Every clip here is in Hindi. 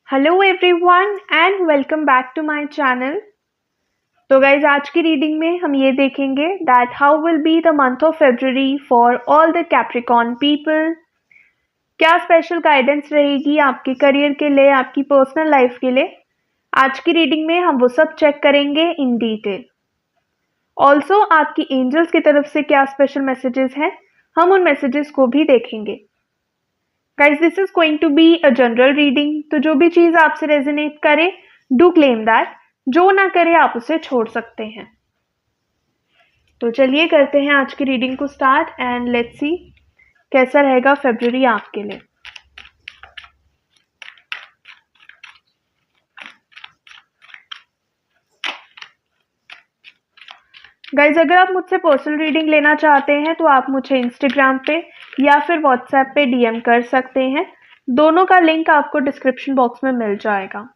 Hello everyone and welcome back to my channel. तो गाइज आज की रीडिंग में हम ये देखेंगे that how will be the month of February for all the Capricorn people. क्या स्पेशल गाइडेंस रहेगी आपके करियर के लिए, आपकी पर्सनल लाइफ के लिए। आज की रीडिंग में हम वो सब चेक करेंगे इन डिटेल। ऑल्सो आपकी एंजल्स की तरफ से क्या स्पेशल मैसेजेस हैं, हम उन मैसेजेस को भी देखेंगे। Guys this is going to be a general reading, तो जो भी चीज आपसे रेजोनेट करे डू क्लेम दैट, जो ना करे आप उसे छोड़ सकते हैं। तो चलिए करते हैं आज की रीडिंग को स्टार्ट एंड लेट्स सी कैसा रहेगा फरवरी आपके लिए। गाइज अगर आप मुझसे पर्सनल रीडिंग लेना चाहते हैं तो आप मुझे इंस्टाग्राम पे या फिर व्हाट्सएप पे डीएम कर सकते हैं। दोनों का लिंक आपको डिस्क्रिप्शन बॉक्स में मिल जाएगा।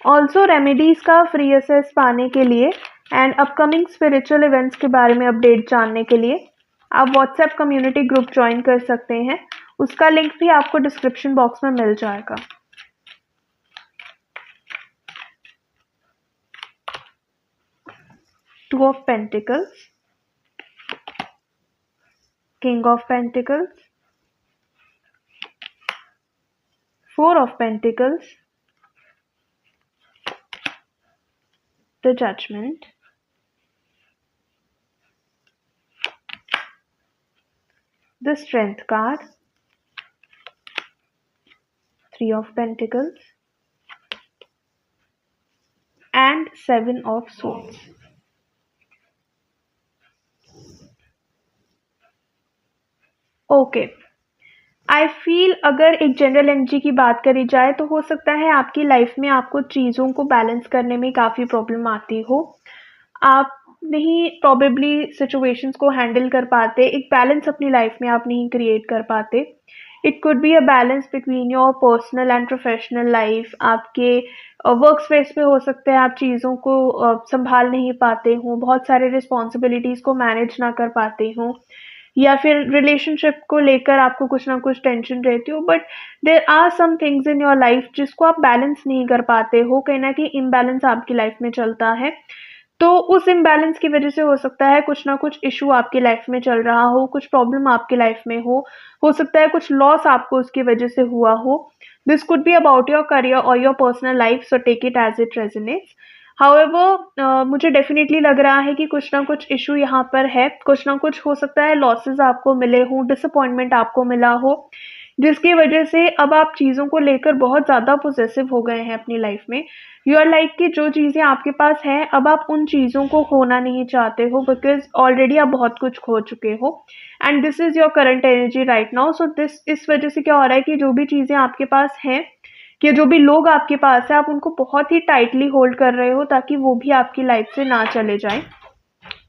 ऑल्सो रेमेडीज का फ्री एसेस पाने के लिए एंड अपकमिंग स्पिरिचुअल इवेंट्स के बारे में अपडेट जानने के लिए आप व्हाट्सएप कम्युनिटी ग्रुप ज्वाइन कर सकते हैं। उसका लिंक भी आपको डिस्क्रिप्शन बॉक्स में मिल जाएगा। Two of pentacles, king of pentacles, four of pentacles, the judgment, the strength card, three of pentacles and seven of swords। Okay, I feel अगर एक जनरल एनर्जी की बात करी जाए तो हो सकता है आपकी लाइफ में आपको चीज़ों को बैलेंस करने में काफ़ी प्रॉब्लम आती हो। आप नहीं प्रॉबेबली सिचुएशंस को हैंडल कर पाते, एक बैलेंस अपनी लाइफ में आप नहीं क्रिएट कर पाते। It could be a balance between your personal and professional life. आपके वर्क स्पेस पे हो सकता है आप चीज़ों को संभाल नहीं पाते हो, बहुत सारे रिस्पॉन्सिबिलिटीज़ को मैनेज ना कर पाते हो, या फिर रिलेशनशिप को लेकर आपको कुछ ना कुछ टेंशन रहती हो। But there are some things in your life जिसको आप बैलेंस नहीं कर पाते हो, कहीं ना कहीं इम्बैलेंस आपकी लाइफ में चलता है। तो उस इम्बैलेंस की वजह से हो सकता है कुछ ना कुछ इशू आपकी लाइफ में चल रहा हो, कुछ प्रॉब्लम आपकी लाइफ में हो सकता है कुछ लॉस आपको उसकी वजह से हुआ हो। This could be about your career और your personal life, so take it as it resonates. However मुझे डेफिनेटली लग रहा है कि कुछ ना कुछ इशू यहाँ पर है, कुछ ना कुछ हो सकता है लॉसेस आपको मिले हों, डिसअपॉइंटमेंट आपको मिला हो, जिसकी वजह से अब आप चीज़ों को लेकर बहुत ज़्यादा पोजेसिव हो गए हैं अपनी लाइफ में। यू आर लाइक कि जो चीज़ें आपके पास हैं अब आप उन चीज़ों को खोना नहीं चाहते हो, बिकॉज ऑलरेडी आप बहुत कुछ खो चुके हो and this is your current energy right now. So this इस वजह से क्या हो रहा है कि जो भी चीज़ें आपके पास हैं कि जो भी लोग आपके पास है आप उनको बहुत ही टाइटली होल्ड कर रहे हो ताकि वो भी आपकी लाइफ से ना चले जाएं।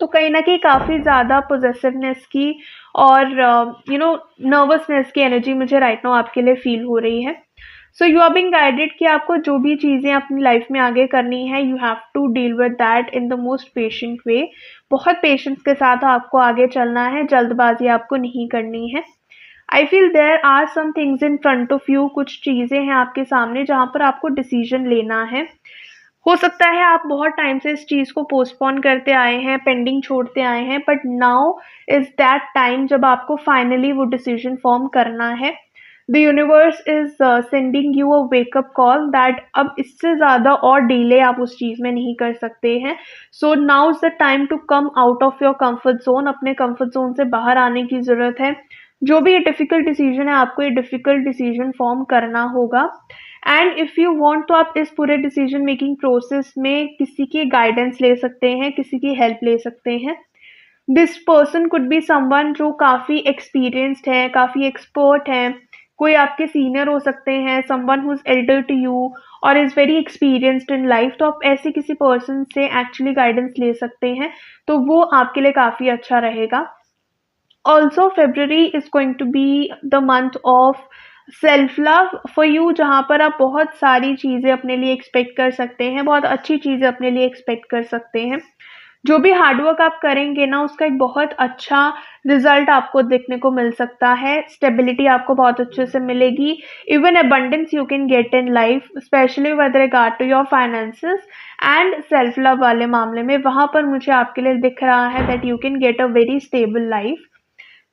तो कहीं ना कहीं काफ़ी ज़्यादा पोजेसिवनेस की और नर्वसनेस की एनर्जी मुझे राइट नाउ आपके लिए फील हो रही है। So you are being guided कि आपको जो भी चीज़ें अपनी लाइफ में आगे करनी है you have to deal with that in the most patient way. बहुत पेशेंस के साथ आपको आगे चलना है, जल्दबाजी आपको नहीं करनी है। I feel there are some things in front of you, कुछ चीज़ें हैं आपके सामने जहाँ पर आपको डिसीजन लेना है। हो सकता है आप बहुत टाइम से इस चीज़ को पोस्टपोन करते आए हैं, पेंडिंग छोड़ते आए हैं, but now is that time जब आपको फाइनली वो डिसीजन फॉर्म करना है। The universe is sending you a wake up call that अब इससे ज़्यादा और डिले आप उस चीज़ में नहीं कर सकते हैं। So now is the time to come out of your comfort zone. अपने कंफर्ट जोन से बाहर आने की ज़रूरत है। जो भी ये डिफ़िकल्ट डिसीजन है आपको ये डिफ़िकल्ट डिसीजन फॉर्म करना होगा। एंड इफ़ यू वांट तो आप इस पूरे डिसीजन मेकिंग प्रोसेस में किसी की गाइडेंस ले सकते हैं, किसी की हेल्प ले सकते हैं। This person could be someone जो काफ़ी एक्सपीरियंस्ड है, काफ़ी एक्सपर्ट है, कोई आपके सीनियर हो सकते हैं, someone who is elder to you और is very experienced in life. तो आप ऐसे किसी पर्सन से एक्चुअली गाइडेंस ले सकते हैं, तो वो आपके लिए काफ़ी अच्छा रहेगा। Also February is going to be the month of self love for you, जहाँ पर आप बहुत सारी चीज़ें अपने लिए एक्सपेक्ट कर सकते हैं, बहुत अच्छी चीज़ें अपने लिए एक्सपेक्ट कर सकते हैं। जो भी हार्ड वर्क आप करेंगे ना, उसका एक बहुत अच्छा रिजल्ट आपको देखने को मिल सकता है। स्टेबिलिटी आपको बहुत अच्छे से मिलेगी। Even abundance you can get in life, especially with regard to your finances and self love वाले मामले में, वहां पर मुझे आपके लिए दिख रहा है that you can get a very stable life.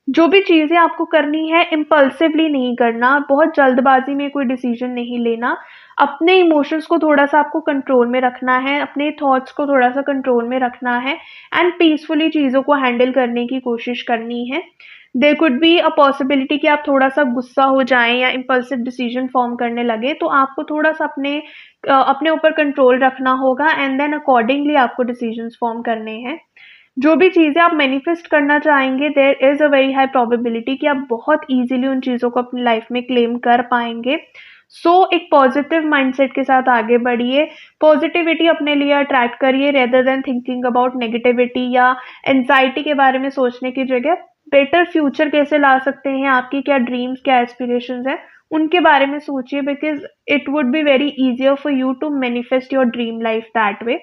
जो भी चीजें आपको करनी है, इम्पल्सिवली नहीं करना, बहुत जल्दबाजी में कोई डिसीजन नहीं लेना। अपने इमोशंस को थोड़ा सा आपको कंट्रोल में रखना है, अपने थॉट्स को थोड़ा सा कंट्रोल में रखना है एंड पीसफुली चीज़ों को हैंडल करने की कोशिश करनी है। There could be a possibility कि आप थोड़ा सा गुस्सा हो जाएं या इम्पल्सिव डिसीजन फॉर्म करने लगे, तो आपको थोड़ा सा अपने ऊपर कंट्रोल रखना होगा एंड देन अकॉर्डिंगली आपको डिसीजंस फॉर्म करने हैं। जो भी चीज़ें आप मैनिफेस्ट करना चाहेंगे, there is a very high probability कि आप बहुत ईजिली उन चीज़ों को अपनी लाइफ में क्लेम कर पाएंगे। सो एक पॉजिटिव माइंडसेट के साथ आगे बढ़िए, पॉजिटिविटी अपने लिए अट्रैक्ट करिए rather than thinking about negativity या एंजाइटी के बारे में सोचने की जगह बेटर फ्यूचर कैसे ला सकते हैं, आपकी क्या ड्रीम्स, क्या एस्पिरेशंस है, उनके बारे में सोचिए, because it would be very easier for you to manifest your dream life that way.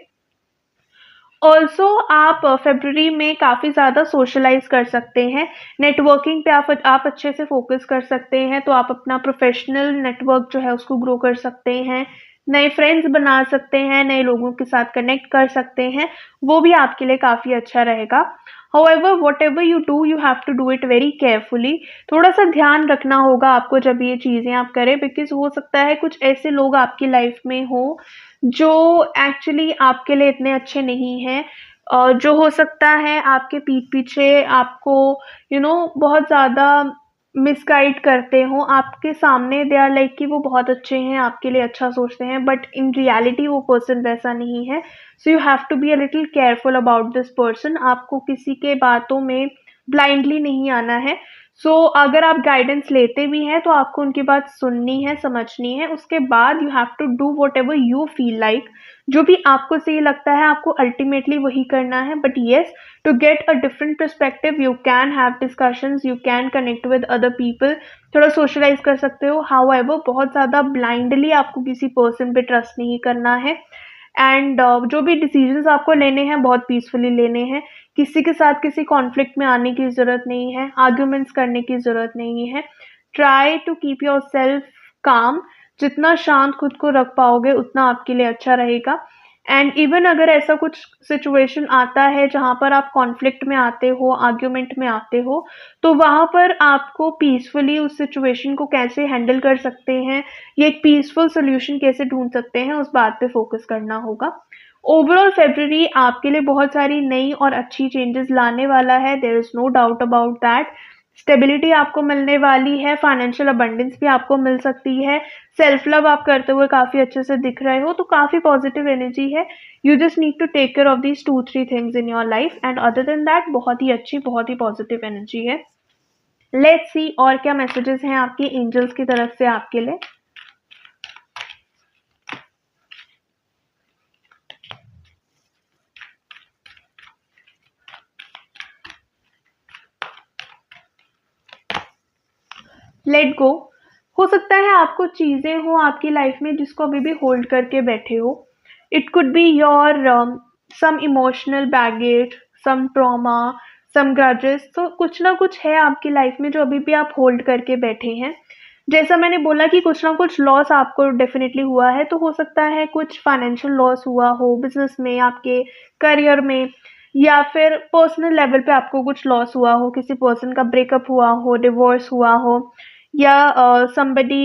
Also आप फरवरी में काफ़ी ज़्यादा सोशलाइज कर सकते हैं। नेटवर्किंग पे आप अच्छे से फोकस कर सकते हैं, तो आप अपना प्रोफेशनल नेटवर्क जो है उसको ग्रो कर सकते हैं, नए फ्रेंड्स बना सकते हैं, नए लोगों के साथ कनेक्ट कर सकते हैं, वो भी आपके लिए काफ़ी अच्छा रहेगा। However whatever you do, you have to do it very carefully. थोड़ा सा ध्यान रखना होगा आपको जब ये चीज़ें आप करें, बिकॉज हो सकता है कुछ ऐसे लोग आपकी लाइफ में हो जो एक्चुअली आपके लिए इतने अच्छे नहीं हैं, और जो हो सकता है आपके पीठ पीछे आपको बहुत ज़्यादा मिसगाइड करते हों। आपके सामने दे आर लाइक कि वो बहुत अच्छे हैं, आपके लिए अच्छा सोचते हैं, बट इन रियलिटी वो पर्सन वैसा नहीं है। So you have to be a little careful about this person. आपको किसी के बातों में ब्लाइंडली नहीं आना है। सो अगर आप गाइडेंस लेते भी हैं तो आपको उनकी बात सुननी है, समझनी है, उसके बाद you have to do whatever you feel like. जो भी आपको सही लगता है आपको अल्टीमेटली वही करना है, but yes, to get a different perspective you can have discussions, you can connect with other people, थोड़ा सोशलाइज कर सकते हो। हाउएवर बहुत ज़्यादा ब्लाइंडली आपको किसी पर्सन पे ट्रस्ट नहीं करना है एंड जो भी डिसीजंस आपको लेने हैं बहुत पीसफुली लेने हैं। किसी के साथ किसी कॉन्फ्लिक्ट में आने की ज़रूरत नहीं है, आर्ग्यूमेंट्स करने की ज़रूरत नहीं है। Try to keep yourself calm. जितना शांत खुद को रख पाओगे उतना आपके लिए अच्छा रहेगा। एंड इवन अगर ऐसा कुछ सिचुएशन आता है जहाँ पर आप कॉन्फ्लिक्ट में आते हो, आर्ग्यूमेंट में आते हो, तो वहाँ पर आपको पीसफुली उस सिचुएशन को कैसे हैंडल कर सकते हैं, ये एक पीसफुल सोल्यूशन कैसे ढूंढ सकते हैं, उस बात पे फोकस करना होगा। ओवरऑल फरवरी आपके लिए बहुत सारी नई और अच्छी चेंजेस लाने वाला है, there is no doubt about that. Stability आपको मिलने वाली है, फाइनेंशियल अबंडेंस भी आपको मिल सकती है, सेल्फ लव आप करते हुए काफ़ी अच्छे से दिख रहे हो, तो काफ़ी पॉजिटिव एनर्जी है। You just need to take care of these 2-3 things in your life and other than that बहुत ही अच्छी, बहुत ही पॉजिटिव एनर्जी है। लेट्स सी और क्या मैसेजेस हैं आपके एंजल्स की तरफ से आपके लिए। Let go. हो सकता है आपको चीज़ें हो आपकी लाइफ में जिसको अभी भी होल्ड करके बैठे हो। It could be your some emotional baggage, some trauma, some grudges, तो कुछ ना कुछ है आपकी लाइफ में जो अभी भी आप होल्ड करके बैठे हैं। जैसा मैंने बोला कि कुछ ना कुछ लॉस आपको डेफिनेटली हुआ है, तो हो सकता है कुछ फाइनेंशियल लॉस हुआ हो बिजनेस में, आपके करियर में, या फिर पर्सनल लेवल पे आपको कुछ लॉस हुआ हो, किसी पर्सन का ब्रेकअप हुआ हो, डिवोर्स हुआ हो, या somebody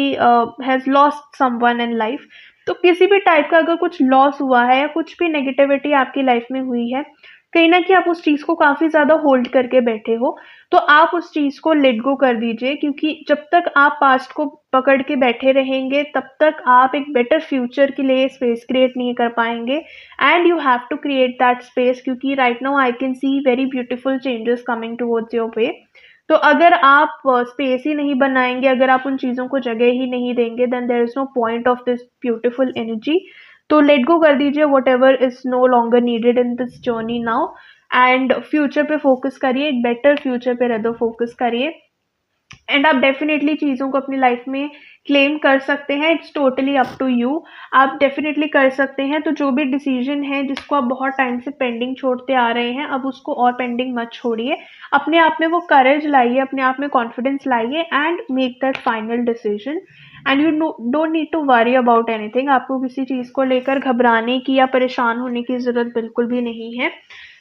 has lost someone in life। तो किसी भी टाइप का अगर कुछ लॉस हुआ है या कुछ भी नेगेटिविटी आपकी लाइफ में हुई है, कहीं ना कहीं आप उस चीज़ को काफ़ी ज़्यादा होल्ड करके बैठे हो, तो आप उस चीज़ को लेट गो कर दीजिए, क्योंकि जब तक आप पास्ट को पकड़ के बैठे रहेंगे तब तक आप एक बेटर फ्यूचर के लिए स्पेस क्रिएट नहीं कर पाएंगे and you have to create that space, क्योंकि right now I can see very beautiful changes coming towards your way. तो अगर आप स्पेस ही नहीं बनाएंगे, अगर आप उन चीज़ों को जगह ही नहीं देंगे, then there is no point of this beautiful energy. तो लेट गो कर दीजिए whatever is no longer needed in this journey now and future पे फोकस करिए, एक बेटर फ्यूचर पे रेदर फोकस करिए। एंड आप डेफिनेटली चीज़ों को अपनी लाइफ में क्लेम कर सकते हैं। It's totally up to you, आप डेफिनेटली कर सकते हैं। तो जो भी डिसीजन है जिसको आप बहुत टाइम से पेंडिंग छोड़ते आ रहे हैं, अब उसको और पेंडिंग मत छोड़िए। अपने आप में वो करेज लाइए, अपने आप में कॉन्फिडेंस लाइए and make that final decision. And you don't need to worry about anything. आपको किसी चीज़ को लेकर घबराने की या परेशान होने की ज़रूरत बिल्कुल भी नहीं है।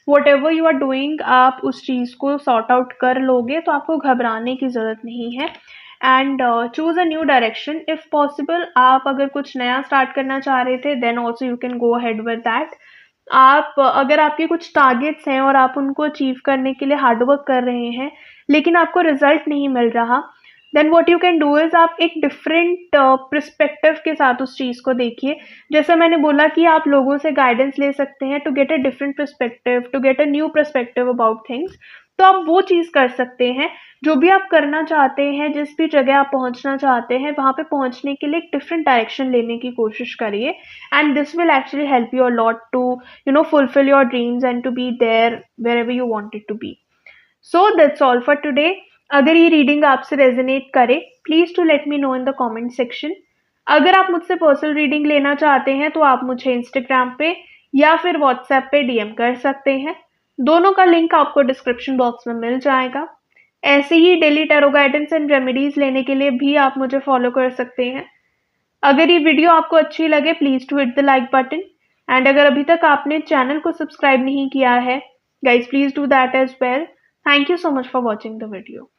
Whatever you are doing, आप उस चीज़ को सॉर्ट आउट कर लोगे, तो आपको घबराने की ज़रूरत नहीं है। And choose a new direction if possible. आप अगर कुछ नया स्टार्ट करना चाह रहे थे, then also you can go ahead with that. आप अगर आपके कुछ टारगेट्स हैं और आप उनको अचीव करने के लिए हार्डवर्क कर रहे हैं, लेकिन आपको रिजल्ट नहीं मिल रहा, then what you can do is आप एक डिफरेंट पर्सपेक्टिव के साथ उस चीज़ को देखिए। जैसे मैंने बोला कि आप लोगों से गाइडेंस ले सकते हैं to get a different perspective, to get a new perspective about things. तो आप वो चीज़ कर सकते हैं। जो भी आप करना चाहते हैं, जिस भी जगह आप पहुंचना चाहते हैं, वहाँ पे पहुंचने के लिए एक डिफरेंट डायरेक्शन लेने की कोशिश करिए। And this will actually help you a lot to fulfill your dreams and to be there wherever you want it to be. So that's all for today. अगर ये रीडिंग आपसे रेजोनेट करे, please to let me know in the comment section. अगर आप मुझसे पर्सनल रीडिंग लेना चाहते हैं तो आप मुझे इंस्टाग्राम पे या फिर व्हाट्सएप पे डीएम कर सकते हैं। दोनों का लिंक आपको डिस्क्रिप्शन बॉक्स में मिल जाएगा। ऐसे ही daily tarot guidance and remedies लेने के लिए भी आप मुझे फॉलो कर सकते हैं। अगर ये वीडियो आपको अच्छी लगे, please to hit the like button. And अगर अभी तक आपने चैनल को सब्सक्राइब नहीं किया है, guys please do that as well. Thank you so much for watching the video.